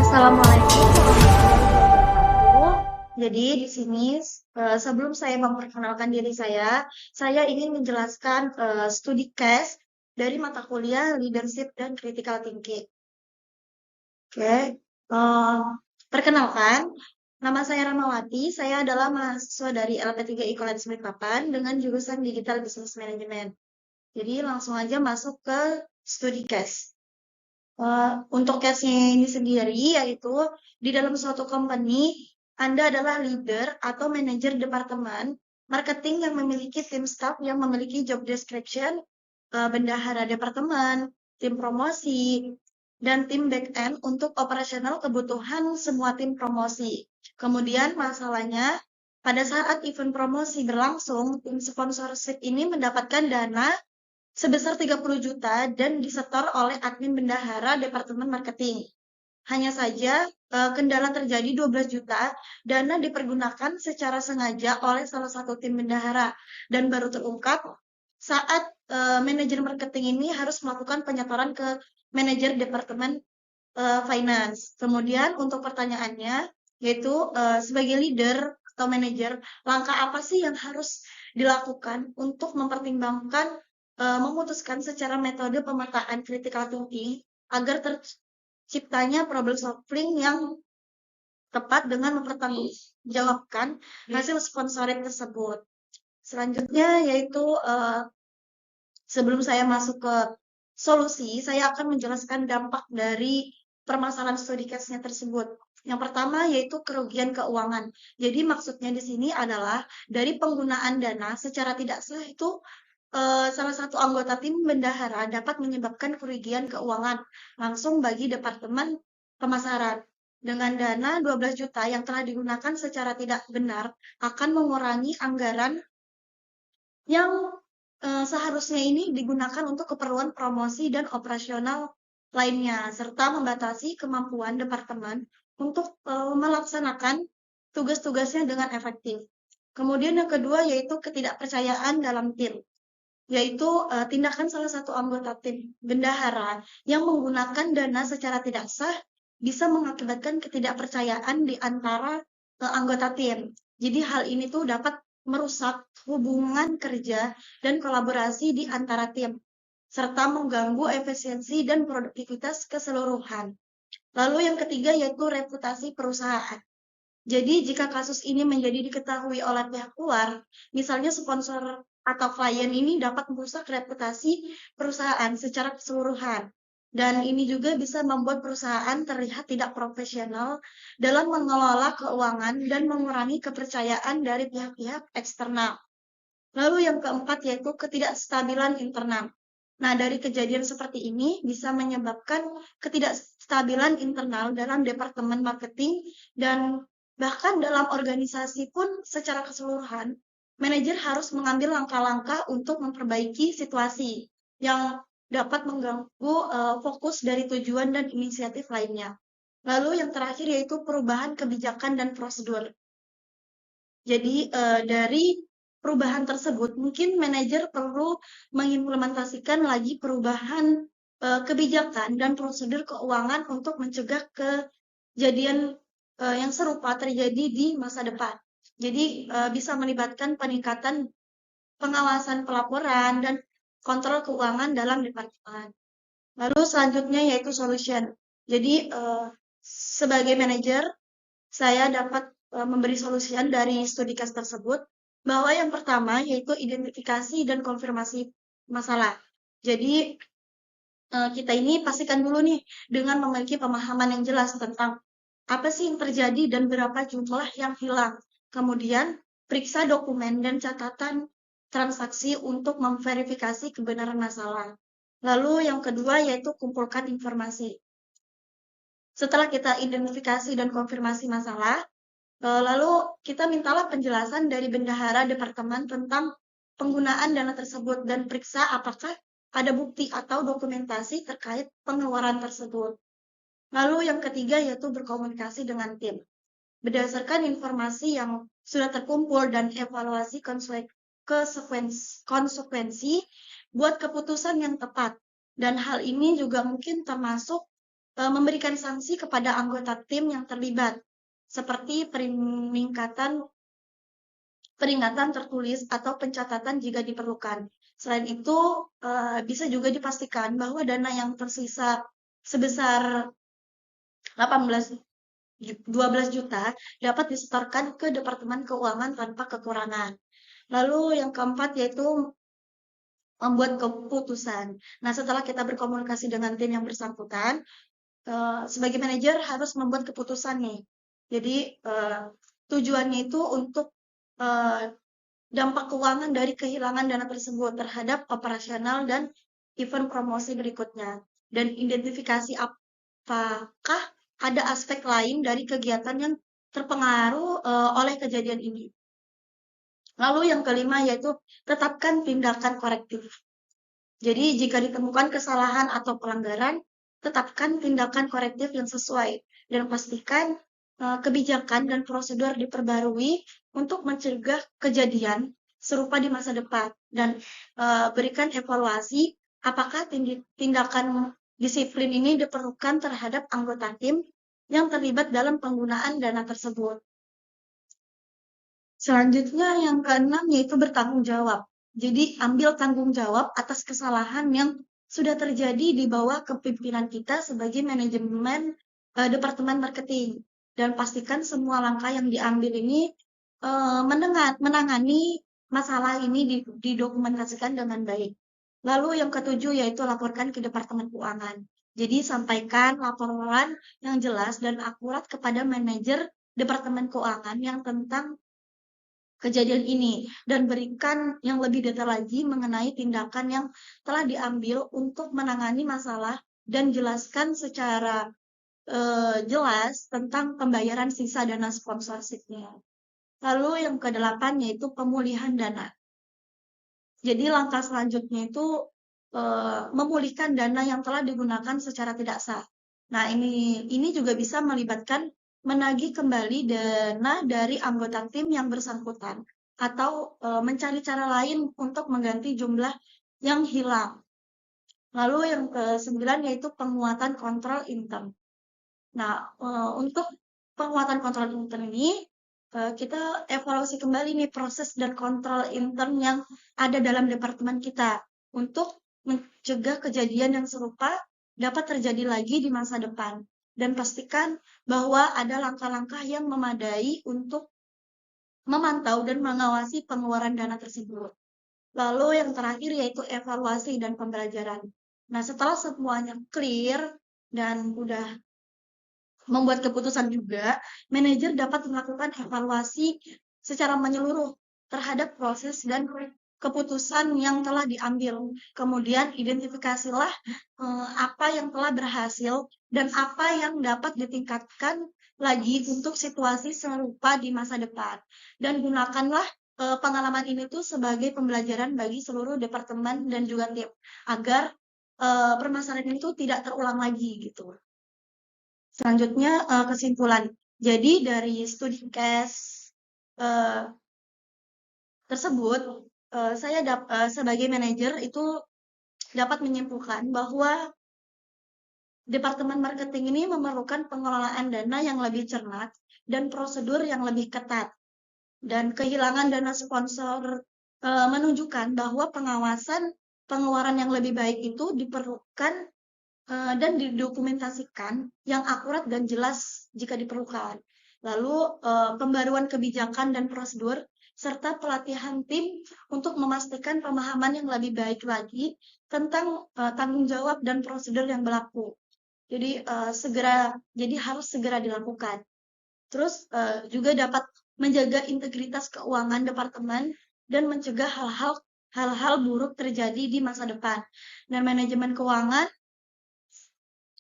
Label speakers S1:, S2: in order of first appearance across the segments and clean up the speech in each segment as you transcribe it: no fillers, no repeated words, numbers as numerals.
S1: Assalamualaikum warahmatullahi wabarakatuh. Jadi di sini sebelum saya memperkenalkan diri saya ingin menjelaskan studi case dari mata kuliah Leadership dan Critical Thinking. Oke, perkenalkan, nama saya Ramawati. Saya adalah mahasiswa dari LP3 College Balikpapan dengan jurusan Digital Business Management. Jadi langsung aja masuk ke studi case. Untuk case-nya ini sendiri, yaitu di dalam suatu company, Anda adalah leader atau manajer departemen marketing yang memiliki tim staff yang memiliki job description, bendahara departemen, tim promosi, dan tim back-end untuk operasional kebutuhan semua tim promosi. Kemudian masalahnya, pada saat event promosi berlangsung, tim sponsorship ini mendapatkan dana sebesar 30 juta dan disetor oleh admin bendahara Departemen Marketing. Hanya saja kendala terjadi 12 juta, dana dipergunakan secara sengaja oleh salah satu tim bendahara dan baru terungkap saat manajer marketing ini harus melakukan penyetoran ke manajer Departemen Finance. Kemudian untuk pertanyaannya, yaitu sebagai leader atau manajer, langkah apa sih yang harus dilakukan untuk mempertimbangkan memutuskan secara metode pemetaan critical thinking agar terciptanya problem solving yang tepat dengan mempertanggungjawabkan hasil sponsoring tersebut. Selanjutnya yaitu sebelum saya masuk ke solusi, saya akan menjelaskan dampak dari permasalahan studi case-nya tersebut. Yang pertama yaitu kerugian keuangan. Jadi maksudnya di sini adalah dari penggunaan dana secara tidak sah itu salah satu anggota tim bendahara dapat menyebabkan kerugian keuangan langsung bagi departemen pemasaran. Dengan dana 12 juta yang telah digunakan secara tidak benar akan mengurangi anggaran yang seharusnya ini digunakan untuk keperluan promosi dan operasional lainnya, serta membatasi kemampuan departemen untuk melaksanakan tugas-tugasnya dengan efektif. Kemudian yang kedua yaitu ketidakpercayaan dalam tim, yaitu tindakan salah satu anggota tim bendahara yang menggunakan dana secara tidak sah bisa mengakibatkan ketidakpercayaan di antara anggota tim. Jadi hal ini tuh dapat merusak hubungan kerja dan kolaborasi di antara tim, serta mengganggu efisiensi dan produktivitas keseluruhan. Lalu yang ketiga yaitu reputasi perusahaan. Jadi jika kasus ini menjadi diketahui oleh pihak luar, misalnya sponsor atau klien ini dapat merusak reputasi perusahaan secara keseluruhan. Dan ini juga bisa membuat perusahaan terlihat tidak profesional dalam mengelola keuangan dan mengurangi kepercayaan dari pihak-pihak eksternal. Lalu yang keempat yaitu ketidakstabilan internal. Nah, dari kejadian seperti ini bisa menyebabkan ketidakstabilan internal dalam departemen marketing dan bahkan dalam organisasi pun secara keseluruhan, manajer harus mengambil langkah-langkah untuk memperbaiki situasi yang dapat mengganggu fokus dari tujuan dan inisiatif lainnya. Lalu yang terakhir yaitu perubahan kebijakan dan prosedur. Jadi dari perubahan tersebut, mungkin manajer perlu mengimplementasikan lagi perubahan kebijakan dan prosedur keuangan untuk mencegah kejadian yang serupa terjadi di masa depan. Jadi bisa melibatkan peningkatan pengawasan pelaporan dan kontrol keuangan dalam departemen. Lalu selanjutnya yaitu solution. Jadi sebagai manajer, saya dapat memberi solusian dari studi case tersebut bahwa yang pertama yaitu identifikasi dan konfirmasi masalah. Jadi kita ini pastikan dulu nih dengan memiliki pemahaman yang jelas tentang apa sih yang terjadi dan berapa jumlah yang hilang. Kemudian periksa dokumen dan catatan transaksi untuk memverifikasi kebenaran masalah. Lalu yang kedua yaitu kumpulkan informasi. Setelah kita identifikasi dan konfirmasi masalah, lalu kita mintalah penjelasan dari bendahara departemen tentang penggunaan dana tersebut dan periksa apakah ada bukti atau dokumentasi terkait pengeluaran tersebut. Lalu yang ketiga yaitu berkomunikasi dengan tim. Berdasarkan informasi yang sudah terkumpul dan evaluasi konsekuensi buat keputusan yang tepat. Dan hal ini juga mungkin termasuk memberikan sanksi kepada anggota tim yang terlibat, seperti peringatan tertulis atau pencatatan jika diperlukan. Selain itu, bisa juga dipastikan bahwa dana yang tersisa sebesar 12 juta dapat disetorkan ke Departemen Keuangan tanpa kekurangan. Lalu yang keempat yaitu membuat keputusan. Nah, setelah kita berkomunikasi dengan tim yang bersangkutan, sebagai manajer harus membuat keputusan nih. Jadi, tujuannya itu untuk dampak keuangan dari kehilangan dana tersebut terhadap operasional dan event promosi berikutnya. Dan identifikasi apakah ada aspek lain dari kegiatan yang terpengaruh oleh kejadian ini. Lalu yang kelima yaitu tetapkan tindakan korektif. Jadi jika ditemukan kesalahan atau pelanggaran, tetapkan tindakan korektif yang sesuai dan pastikan kebijakan dan prosedur diperbarui untuk mencegah kejadian serupa di masa depan dan berikan evaluasi apakah tindakan disiplin ini diperlukan terhadap anggota tim yang terlibat dalam penggunaan dana tersebut. Selanjutnya yang keenam yaitu bertanggung jawab. Jadi ambil tanggung jawab atas kesalahan yang sudah terjadi di bawah kepemimpinan kita sebagai manajemen Departemen Marketing. Dan pastikan semua langkah yang diambil ini menangani masalah ini didokumentasikan dengan baik. Lalu yang ketujuh yaitu laporkan ke Departemen Keuangan. Jadi sampaikan laporan yang jelas dan akurat kepada manajer Departemen Keuangan yang tentang kejadian ini dan berikan yang lebih detail lagi mengenai tindakan yang telah diambil untuk menangani masalah dan jelaskan secara jelas tentang pembayaran sisa dana sponsorship-nya. Lalu yang kedelapan yaitu pemulihan dana. Jadi langkah selanjutnya itu memulihkan dana yang telah digunakan secara tidak sah. Nah, ini juga bisa melibatkan menagih kembali dana dari anggota tim yang bersangkutan atau mencari cara lain untuk mengganti jumlah yang hilang. Lalu yang ke-9 yaitu penguatan kontrol intern. Nah, untuk penguatan kontrol intern ini kita evaluasi kembali nih proses dan kontrol intern yang ada dalam departemen kita untuk mencegah kejadian yang serupa dapat terjadi lagi di masa depan dan pastikan bahwa ada langkah-langkah yang memadai untuk memantau dan mengawasi pengeluaran dana tersebut. Lalu yang terakhir yaitu evaluasi dan pembelajaran. Nah, setelah semuanya clear dan udah membuat keputusan juga, manajer dapat melakukan evaluasi secara menyeluruh terhadap proses dan keputusan yang telah diambil. Kemudian identifikasilah apa yang telah berhasil dan apa yang dapat ditingkatkan lagi untuk situasi serupa di masa depan. Dan gunakanlah pengalaman ini tuh sebagai pembelajaran bagi seluruh departemen dan juga tim agar permasalahan itu tidak terulang lagi gitu. Selanjutnya kesimpulan. Jadi dari studi case tersebut, saya sebagai manajer itu dapat menyimpulkan bahwa Departemen Marketing ini memerlukan pengelolaan dana yang lebih cermat dan prosedur yang lebih ketat. Dan kehilangan dana sponsor menunjukkan bahwa pengawasan pengeluaran yang lebih baik itu diperlukan dan didokumentasikan yang akurat dan jelas jika diperlukan. Lalu pembaruan kebijakan dan prosedur serta pelatihan tim untuk memastikan pemahaman yang lebih baik lagi tentang tanggung jawab dan prosedur yang berlaku. Jadi harus segera dilakukan. Terus juga dapat menjaga integritas keuangan departemen dan mencegah hal-hal buruk terjadi di masa depan. Dan manajemen keuangan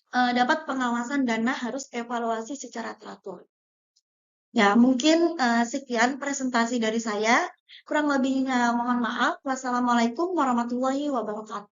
S1: dapat pengawasan dana harus evaluasi secara teratur. Ya, mungkin sekian presentasi dari saya. Kurang lebihnya mohon maaf. Wassalamualaikum warahmatullahi wabarakatuh.